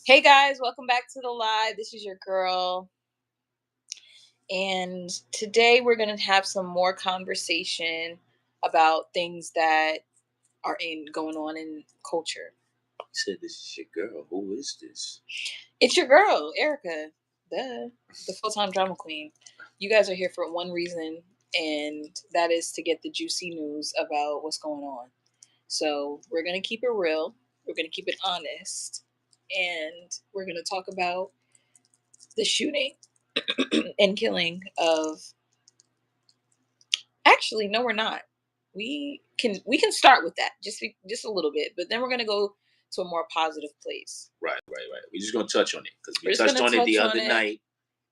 Hey guys, welcome back to the live. This is your girl. And today we're going to have some more conversation about things that are going on in culture. You said this is your girl. Who is this? It's your girl, Erica, the full-time drama queen. You guys are here for one reason, and that is to get the juicy news about what's going on. So we're going to keep it real. We're going to keep it honest. And we're going to talk about the shooting and killing of. Actually, no, we're not. We can start with that just a little bit, but then we're gonna go to a more positive place. Right. We're just gonna touch on it because we touched on it the other night,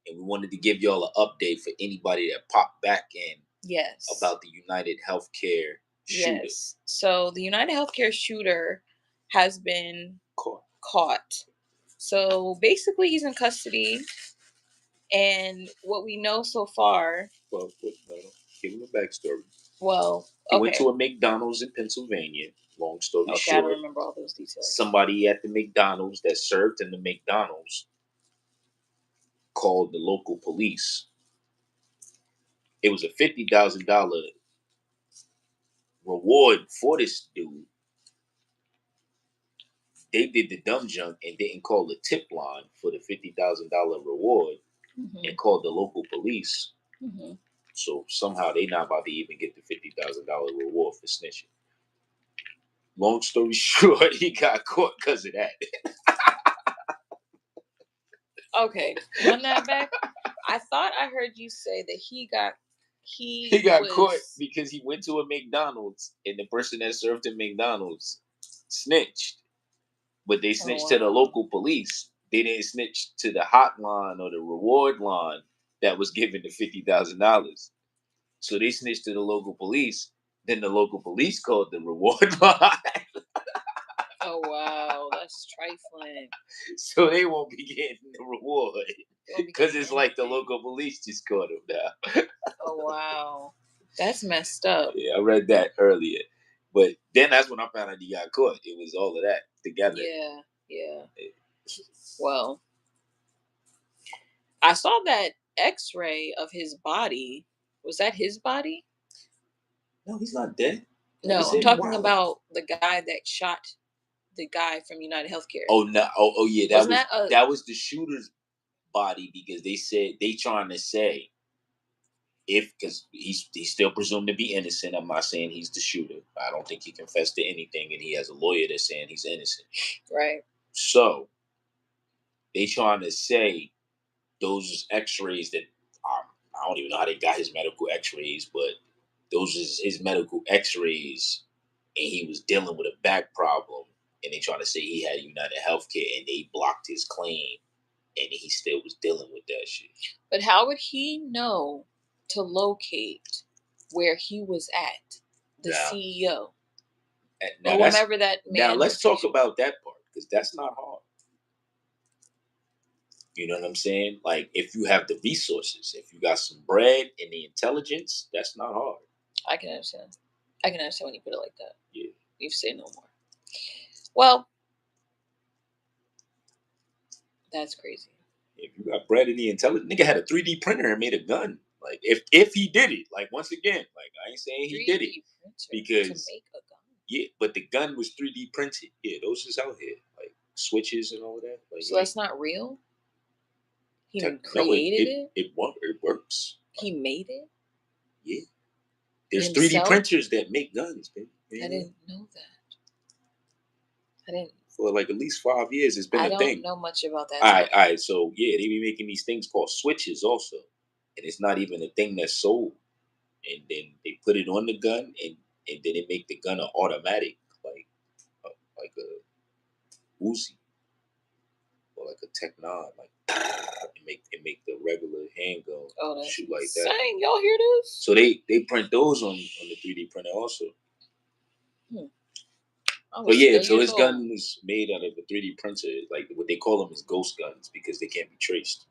and we wanted to give y'all an update for anybody that popped back in. Yes. About the United Healthcare shooter. Yes. So the United Healthcare shooter has been caught. So basically, he's in custody. And what we know so far. Well, give him a backstory. Well, he went to a McDonald's in Pennsylvania. Long story short. I don't remember all those details. Somebody at the McDonald's that served in the McDonald's called the local police. It was a $50,000 reward for this dude. They did the dumb junk and didn't call the tip line for the $50,000 reward and called the local police. So somehow they not about to even get the $50,000 reward for snitching. Long story short, he got caught because of that. Okay, run that back. I thought I heard you say that he got caught because he went to a McDonald's and the person that served him McDonald's snitched. But they snitched to the local police. They didn't snitch to the hotline or the reward line that was given the $50,000. So they snitched to the local police. Then the local police called the reward line. Oh wow, that's trifling. So they won't be getting the reward because it's like the local police just caught him now. Oh wow, that's messed up. Yeah, I read that earlier, but then that's when I found out he got caught. It was all of that together. Yeah. Well, I saw that X-ray of his body. Was that his body? No, he's not dead. No, I'm talking about the guy that shot the guy from United Healthcare. Oh no! Oh yeah, that was the shooter's body because they said they trying to say because he's still presumed to be innocent. I'm not saying he's the shooter. I don't think he confessed to anything, and he has a lawyer that's saying he's innocent. Right. So they trying to say those X-rays that I don't even know how they got his medical X-rays, but those is his medical X-rays, and he was dealing with a back problem, and they trying to say he had United Healthcare, and they blocked his claim, and he still was dealing with that shit. But how would he know to locate where he was at, the CEO, or whomever that man? Now let's talk about that part because that's not hard. You know what I'm saying? Like, if you have the resources, if you got some bread and the intelligence, that's not hard. I can understand. I can understand when you put it like that. Yeah. You say no more. Well, that's crazy. If you got bread and the intelligence, nigga had a 3D printer and made a gun. Like, if he did it, like, once again, like, I ain't saying he did it because to make a gun. Yeah, but the gun was 3D printed. Yeah, those is out here, like switches and all that. Like, so that's not real. He created it. It works. He made it. Yeah, there's 3D printers that make guns, baby. I didn't know that. I didn't. For like at least 5 years, it's been a thing. I don't know much about that. All right. So yeah, they be making these things called switches also, and it's not even a thing that's sold. And then they put it on the gun, and then they make the gun an automatic, like a Uzi or like a Tech-9, like it make the regular handgun shoot like that. Dang, y'all hear this? So they print those on the 3D printer also. But yeah, so his gun was made out of a 3D printer. Like what they call them is ghost guns because they can't be traced.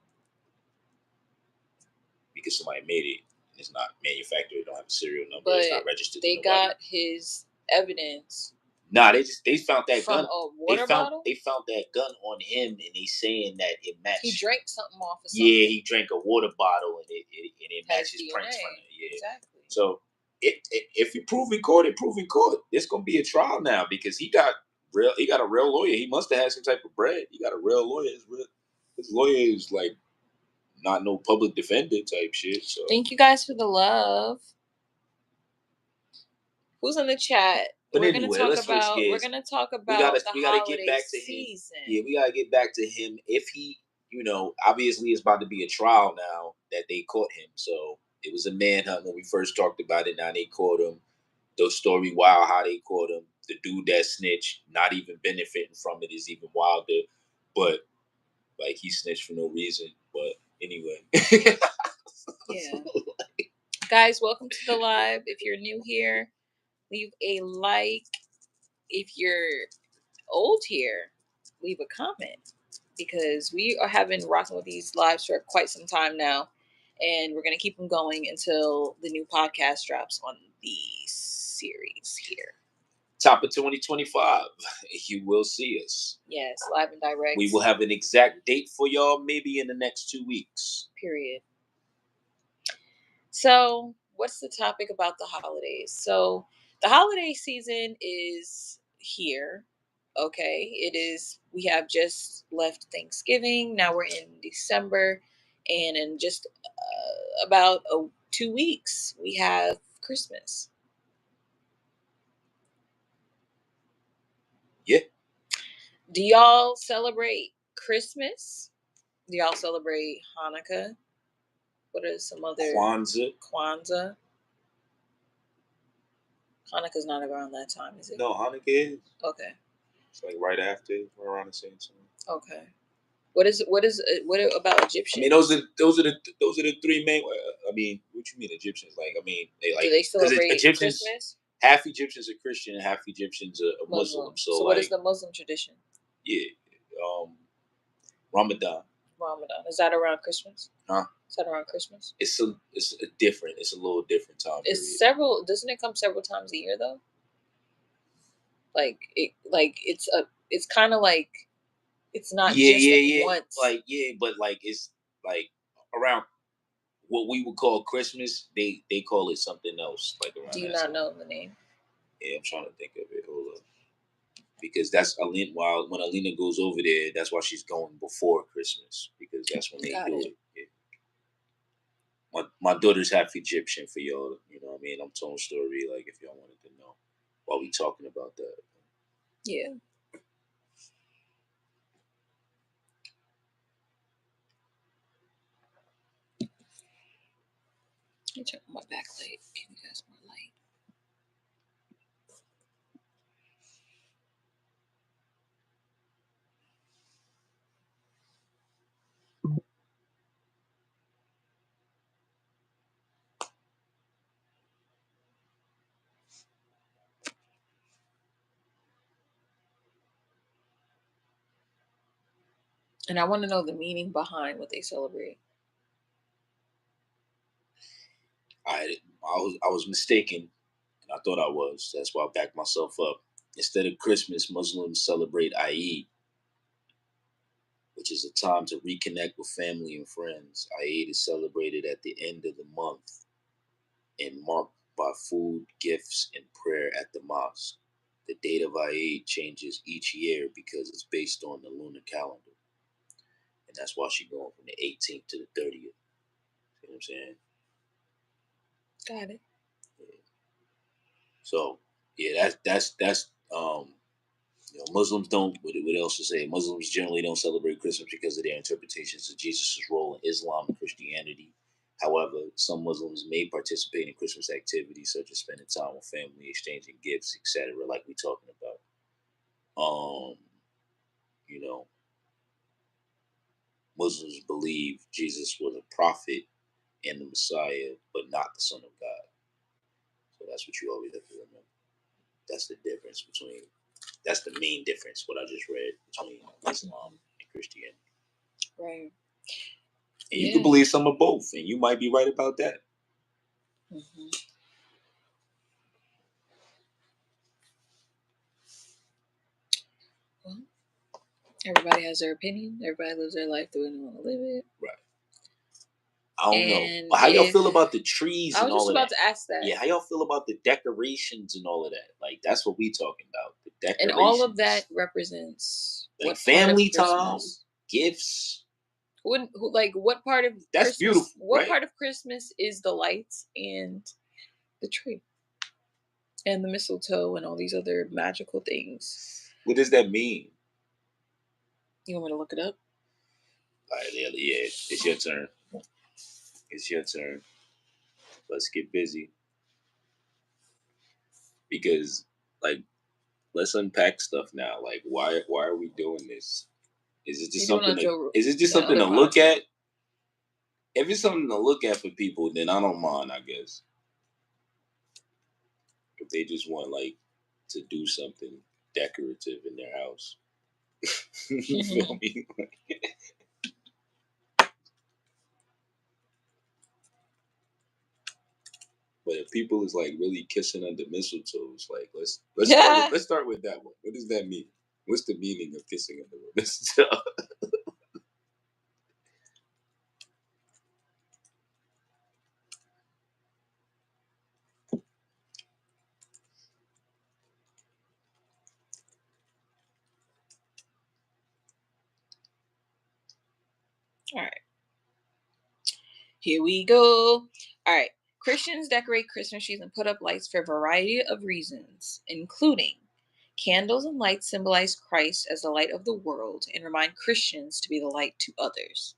Because somebody made it. It's not manufactured. It don't have a serial number. But it's not registered. They got his evidence. Nah, they found that from gun. a water bottle? They found that gun on him, and they saying that it matched. He drank something off of something. Yeah, he drank a water bottle, and it matches prints from it. Yeah, exactly. So if you prove in court, It's gonna be a trial now because he got a real lawyer. He must have had some type of bread. He got a real lawyer. His lawyer is like not no public defender type shit. So thank you guys for the love. Who's in the chat? But we're anyway, gonna talk about we gotta get back to season. Yeah, we gotta get back to him. If he, obviously it's about to be a trial now that they caught him. So it was a manhunt when we first talked about it. Now they caught him. The story wild how they caught him. The dude that snitched, not even benefiting from it, is even wilder. But like he snitched for no reason. But anyway. Yeah. Guys, welcome to the live. If you're new here, leave a like. If you're old here, leave a comment because we have been rocking with these lives for quite some time now, and we're going to keep them going until the new podcast drops on the series here. Top of 2025, you will see us. Yes, live and direct. We will have an exact date for y'all maybe in the next 2 weeks. Period. So, what's the topic about the holidays? So, the holiday season is here. Okay, it is. We have just left Thanksgiving. Now we're in December, and in just about 2 weeks, we have Christmas. Yeah. Do y'all celebrate Christmas? Do y'all celebrate Hanukkah? What are some other Kwanzaa? Hanukkah's not around that time, is it? No, Hanukkah is. Okay. It's like right after, around the same time. Okay. What about Egyptians? I mean, those are the three main. I mean, what you mean Egyptians? Like, I mean, do they celebrate Egyptians, Christmas? Half Egyptians are Christian and half Egyptians are Muslim. So what is the Muslim tradition? Yeah, Ramadan. Is that around Christmas? Huh? Is that around Christmas? It's a little different time. Doesn't it come several times a year though? It's kind of like it's not just once. But like it's like around what we would call Christmas. They call it something else. Like around. Do you not know the name? Yeah, I'm trying to think of it. Hold up. Because that's Alina. While when Alina goes over there, that's why she's going before Christmas because that's when they do it. Yeah. My daughter's half Egyptian for y'all. You know what I mean? I'm telling a story like if y'all wanted to know while we talking about that. Yeah. Let me turn on my backlight. Give you guys more light. And I want to know the meaning behind what they celebrate. I was mistaken, and I thought I was. That's why I backed myself up. Instead of Christmas, Muslims celebrate Eid, which is a time to reconnect with family and friends. Eid is celebrated at the end of the month and marked by food, gifts, and prayer at the mosque. The date of Eid changes each year because it's based on the lunar calendar. And that's why she's going from the 18th to the 30th. You know what I'm saying? Got it. Yeah. So, yeah, that's Muslims don't, what else to say? Muslims generally don't celebrate Christmas because of their interpretations of Jesus' role in Islam and Christianity. However, some Muslims may participate in Christmas activities such as spending time with family, exchanging gifts, etc., like we're talking about. Muslims believe Jesus was a prophet and the Messiah, but not the Son of God. So that's what you always have to remember. That's the difference that's the main difference, what I just read, between Islam and Christianity. Right. And you can believe some of both, and you might be right about that. Mm-hmm. Everybody has their opinion. Everybody lives their life the way they want to live it. Right. I don't know. How y'all feel about the trees and all of that? I was just about to ask that. Yeah, how y'all feel about the decorations and all of that? Like, that's what we talking about. The decorations. And all of that represents like family time, gifts. What part of that's Christmas, beautiful? What right? part of Christmas is the lights and the tree and the mistletoe and all these other magical things? What does that mean? You want me to look it up? Yeah, it's your turn. It's your turn. Let's get busy. Because, like, let's unpack stuff now. Like, why are we doing this? Is it just something to look at? If it's something to look at for people, then I don't mind, I guess. If they just want, like, to do something decorative in their house. You feel me? But if people is like really kissing under mistletoes, like let's start with that one. What does that mean? What's the meaning of kissing under mistletoe? All right. Here we go. All right. Christians decorate Christmas trees and put up lights for a variety of reasons, including candles and lights symbolize Christ as the light of the world and remind Christians to be the light to others.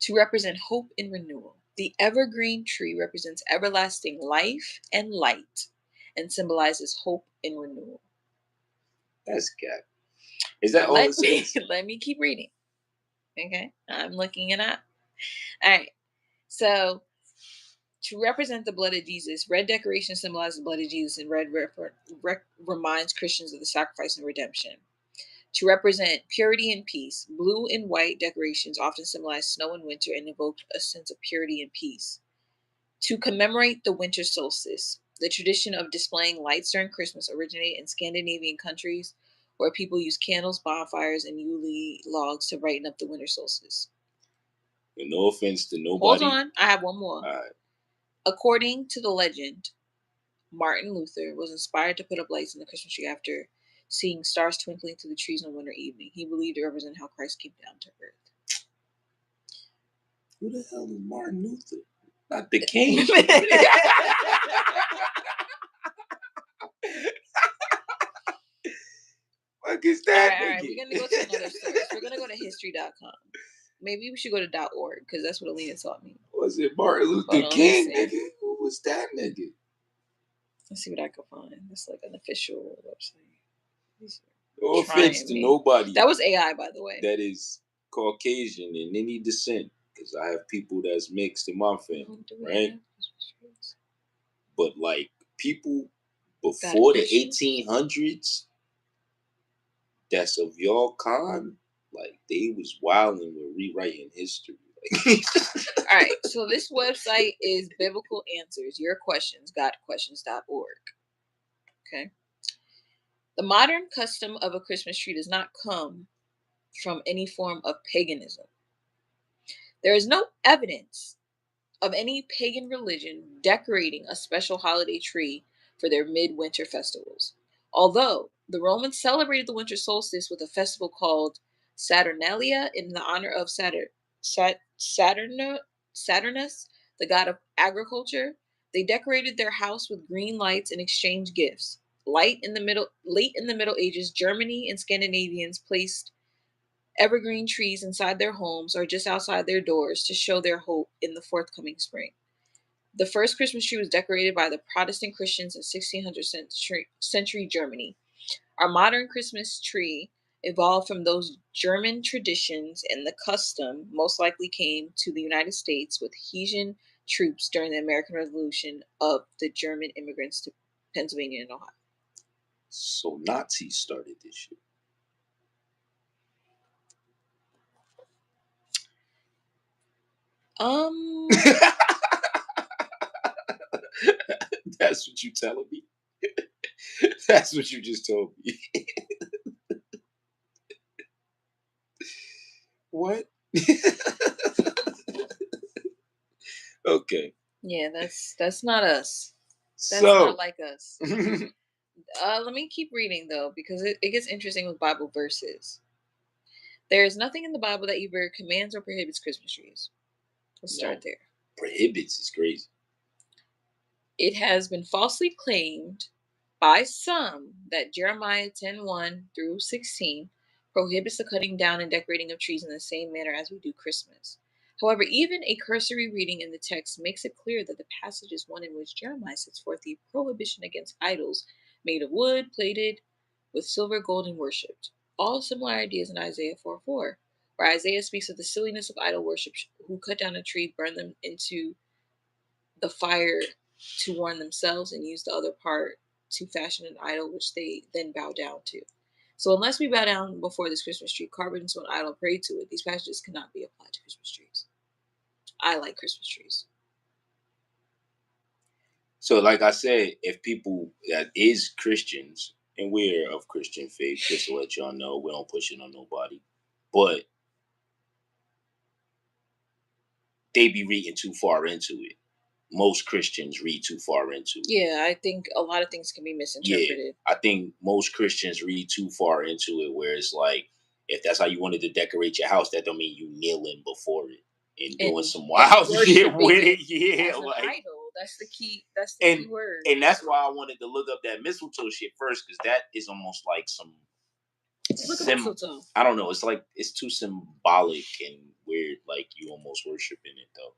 To represent hope and renewal. The evergreen tree represents everlasting life and light and symbolizes hope and renewal. That's good. Is that all it says? Let me keep reading. Okay, I'm looking it up. All right, so to represent the blood of Jesus, red decoration symbolizes the blood of Jesus, and red reminds Christians of the sacrifice and redemption. To represent purity and peace, blue and white decorations often symbolize snow and winter and evoke a sense of purity and peace. To commemorate the winter solstice, the tradition of displaying lights during Christmas originated in Scandinavian countries where people use candles, bonfires, and Yule logs to brighten up the winter solstice. And no offense to nobody. Hold on, I have one more. All right. According to the legend, Martin Luther was inspired to put up lights in the Christmas tree after seeing stars twinkling through the trees on a winter evening. He believed it represented how Christ came down to earth. Who the hell is Martin Luther? Not the king. What is that? All right, we're gonna go to another source. We're gonna go to history.com. Maybe we should go to .org because that's what Alina taught me. Was it Martin Luther King, nigga? Who was that nigga? Let's see what I can find. It's like an official website. No offense to nobody. That was AI, by the way. That is Caucasian in any descent, because I have people that's mixed in my family, right? But like people before the 1800s, that's of y'all kind, like they was wilding with rewriting history. All right, so this website is Biblical Answers. Your questions, GodQuestions.org. Okay. The modern custom of a Christmas tree does not come from any form of paganism. There is no evidence of any pagan religion decorating a special holiday tree for their midwinter festivals. Although the Romans celebrated the winter solstice with a festival called Saturnalia in the honor of Saturnus, the god of agriculture, they decorated their house with green lights and exchanged gifts. Late in the Middle Ages, Germany and Scandinavians placed evergreen trees inside their homes or just outside their doors to show their hope in the forthcoming spring. The first Christmas tree was decorated by the Protestant Christians in 1600 century Germany. Our modern Christmas tree evolved from those German traditions, and the custom most likely came to the United States with Hessian troops during the American Revolution of the German immigrants to Pennsylvania and Ohio. So Nazis started this shit. That's what you telling me? That's what you just told me. What? Okay. Yeah, that's not us. That's not like us. Let me keep reading though, because it gets interesting with Bible verses. There is nothing in the Bible that either commands or prohibits Christmas trees. Let's start there. Prohibits is crazy. It has been falsely claimed by some that Jeremiah 10:1 through 16 prohibits the cutting down and decorating of trees in the same manner as we do Christmas. However, even a cursory reading in the text makes it clear that the passage is one in which Jeremiah sets forth the prohibition against idols made of wood, plated with silver, gold, and worshipped. All similar ideas in Isaiah 4:4, where Isaiah speaks of the silliness of idol worship, who cut down a tree, burn them into the fire to warm themselves, and use the other part to fashion an idol which they then bow down to. So unless we bow down before this Christmas tree, carve it into an idol, pray to it, these passages cannot be applied to Christmas trees. I like Christmas trees. So like I said, if people that is Christians, and we're of Christian faith, just to let y'all know, we don't push it on nobody, but they be reading too far into it. Most Christians read too far into it. Yeah, I think a lot of things can be misinterpreted. Yeah, I think most Christians read too far into it, where it's like, if that's how you wanted to decorate your house, that don't mean you kneeling before it and doing some wild shit with it. Yeah, like idol. That's the key. That's the key word. And that's why I wanted to look up that mistletoe shit first, because that is almost like some. Look at mistletoe. I don't know. It's like it's too symbolic and weird. Like you almost worshiping it though.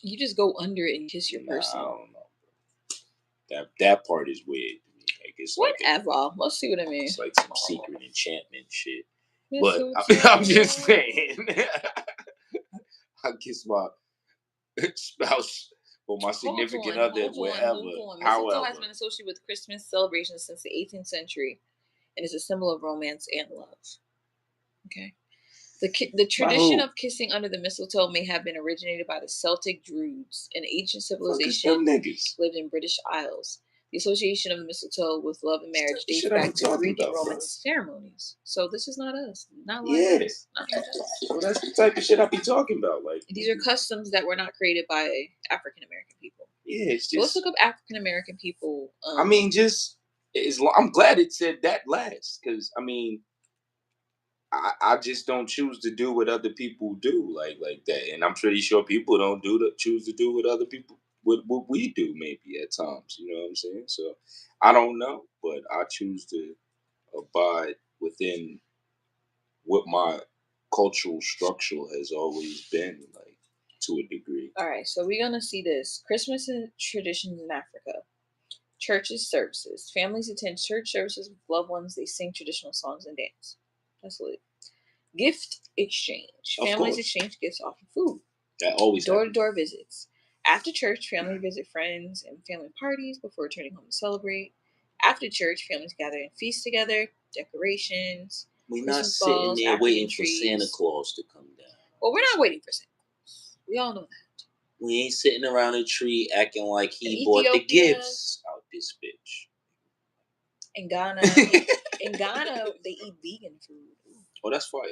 You just go under it and kiss your person. I don't know. That part is weird to me. Like it's whatever. Like let's see what I mean. It's like some secret enchantment shit. But I'm just saying. I kiss my spouse or my significant other wherever. Mistletoe has been associated with Christmas celebrations since the 18th century and is a symbol of romance and love. Okay. The tradition of kissing under the mistletoe may have been originated by the Celtic Druids, an ancient civilization lived in British Isles. The association of the mistletoe with love and marriage dates back to Greek and Roman ceremonies. So this is not us. Not like us. Not like us. Well, that's the type of shit I be talking about. Like these are customs that were not created by African American people. Yeah, it's just. So let's look up African American people. I mean, I'm glad it said that last, because I mean, I just don't choose to do what other people do like that, and I'm pretty sure people don't choose to do what other people what we do maybe at times. You know what I'm saying? So I don't know, but I choose to abide within what my cultural structure has always been, like to a degree. All right, so we're gonna see this Christmas and traditions in Africa. Churches services. Families attend church services with loved ones. They sing traditional songs and dance. That's lit. Gift exchange. Families exchange gifts, offer food. That always door-to-door visits. After church, families visit friends and family parties before returning home to celebrate. After church, families gather and feast together. Decorations. We're not sitting there waiting for Santa Claus to come down. Well, we're not waiting for Santa Claus. We all know that. We ain't sitting around a tree acting like he bought the gifts out this bitch. In Ghana, they eat vegan food. Oh, that's fire.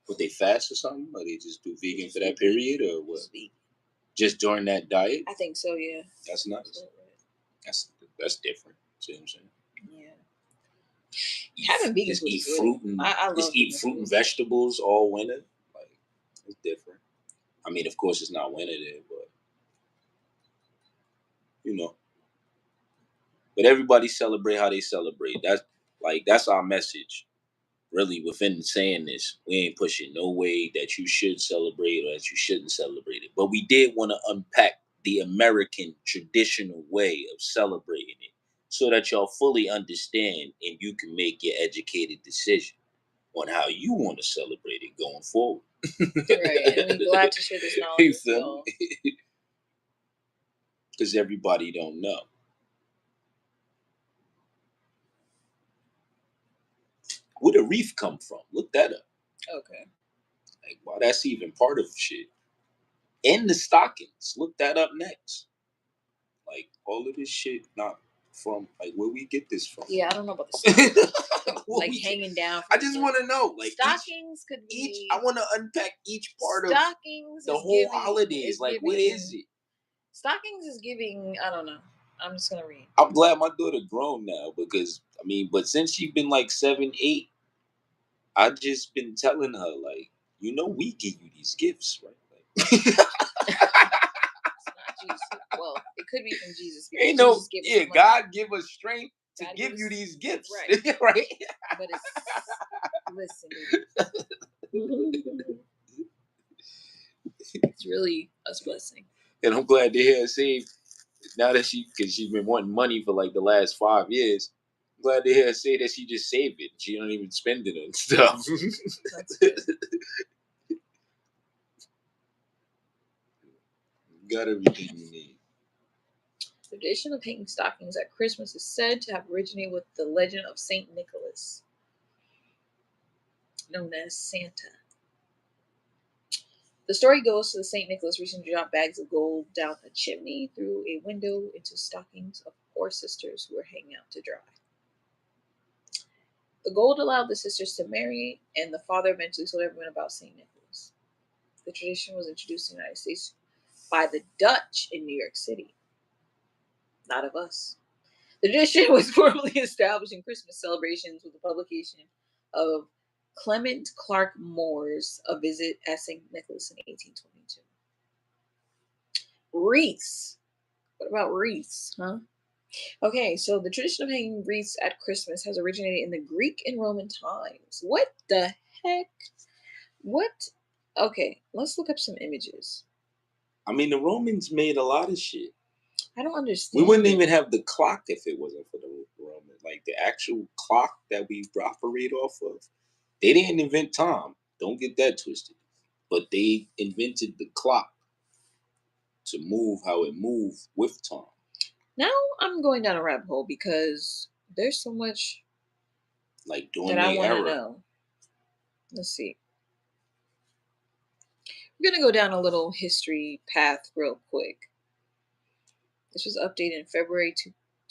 Would they fast or something? Or they just do vegan for that period, or what? Just during that diet? I think so, yeah. That's nice. That's different. See what I'm saying? Yeah. Having vegan just eat fruit and eat fruit and vegetables all winter. Like it's different. I mean, of course, it's not winter there, but you know. But everybody celebrate how they celebrate. That's our message. Really, within saying this, we ain't pushing no way that you should celebrate or that you shouldn't celebrate it. But we did want to unpack the American traditional way of celebrating it so that y'all fully understand and you can make your educated decision on how you want to celebrate it going forward. Right, and we're glad to share this knowledge with y'all. Because everybody don't know. Where the wreath come from? Look that up. Okay. Like, wow, that's even part of shit. And the stockings. Look that up next. Like, all of this shit, not from? Like, where we get this from? Yeah, I don't know about the stockings. Like hanging down. I just want to know. Like stockings could be. I want to unpack each part stockings of the whole holidays. Like, what is it? Stockings is giving. I don't know. I'm just gonna read. I'm glad my daughter grown now because but since she's been like 7, 8, I just been telling her like, we give you these gifts, right? Like, it's not Jesus. Well, it could be from Jesus. Ain't no, yeah. God give us strength to give you these gifts, right? Right. But listen, it's really a blessing. And I'm glad to hear her say now that because she's been wanting money for like the last 5 years. I'm glad to hear her say that she just saved it. She don't even spend it on stuff. That's good. You got everything you need. The tradition of hanging stockings at Christmas is said to have originated with the legend of Saint Nicholas, known as Santa. The story goes that St. Nicholas recently dropped bags of gold down a chimney through a window into stockings of 4 sisters who were hanging out to dry. The gold allowed the sisters to marry, and the father eventually told everyone about St. Nicholas. The tradition was introduced in the United States by the Dutch in New York City. Not of us. The tradition was formally established in Christmas celebrations with the publication of Clement Clark Moore's A Visit at St. Nicholas in 1822. Wreaths. What about wreaths, huh? Okay, so the tradition of hanging wreaths at Christmas has originated in the Greek and Roman times. What the heck? What? Okay, let's look up some images. The Romans made a lot of shit. I don't understand. We wouldn't even have the clock if it wasn't for the Romans. Like, the actual clock that we operate off of. They didn't invent time. Don't get that twisted. But they invented the clock to move how it moved with time. Now I'm going down a rabbit hole because there's so much like during that I want to know. Let's see. We're going to go down a little history path real quick. This was updated in February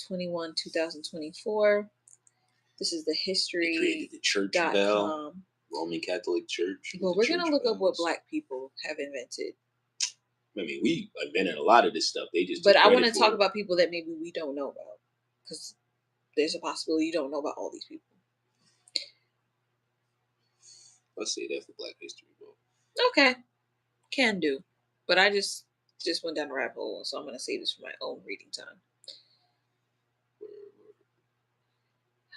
21, 2024. This is the history. They created the church bell, Roman Catholic Church. Well, we're going to look up what Black people have invented. We invented a lot of this stuff. They just. But I want to talk about people that maybe we don't know about, because there's a possibility you don't know about all these people. Let's say that for Black History Month. Okay, can do. But I just went down a rabbit hole, so I'm going to save this for my own reading time.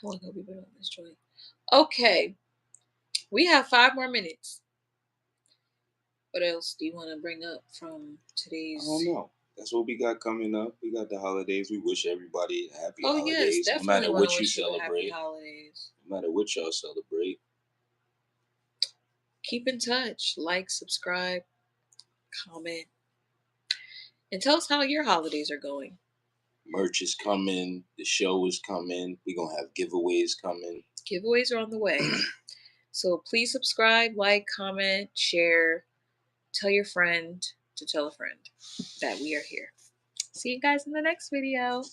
How long have we been on this joint? Okay, we have 5 more minutes. What else do you want to bring up from today's? I don't know. That's what we got coming up. We got the holidays. We wish everybody happy holidays. Yes, definitely. No matter what you celebrate. Happy holidays. No matter what y'all celebrate. Keep in touch. Like, subscribe, comment, and tell us how your holidays are going. Merch is coming. The show is coming. We're going to have giveaways coming. Giveaways are on the way. So please subscribe, like, comment, share. Tell your friend to tell a friend that we are here. See you guys in the next video.